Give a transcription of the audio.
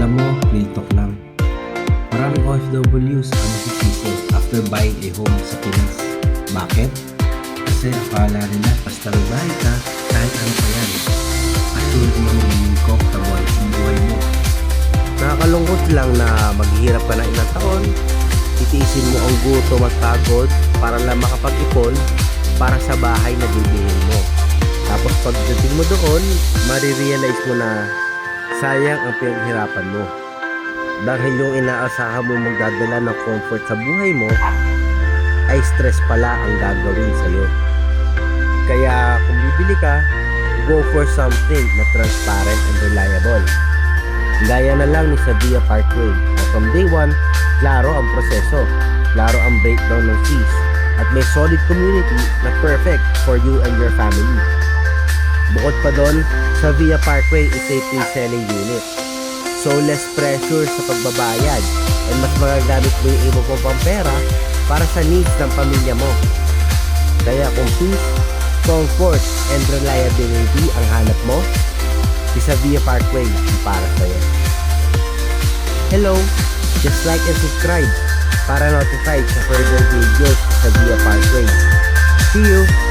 Alam mo, real talk lang. Maraming OFWs ang nasisisi after buying a home sa Pinas. Bakit? Kasi akala nila basta may bahay ka, kahit ano pa yan. Assured mo magiging comfortable ang buhay mo. Nakakalungkot lang na maghihirap ka na ilang taon, titiisin mo ang gutom at pagod para lang makapag-ipon para sa bahay na bibilhin mo. Tapos pagdating mo doon, marirealize mo na sayang ang pinaghirapan mo. Dahil yung inaasahan mo magdadala ng comfort sa buhay mo, ay stress pala ang gagawin sa'yo. Kaya kung bibili ka, go for something na transparent and reliable. Gaya na lang ni Via Parkway na from day 1, klaro ang proseso, klaro ang breakdown ng fees, at may solid community na perfect for you and your family. Bukod pa doon, Via Parkway is a pre-selling unit. So less pressure sa pagbabayad and mas magagamit mo yung imo pong pampera para sa needs ng pamilya mo. Kaya kung peace, comfort, and reliability ang hanap mo, Via Parkway para sa'yo. Hello! Just like and subscribe para notified sa further videos sa Via Parkway. See you!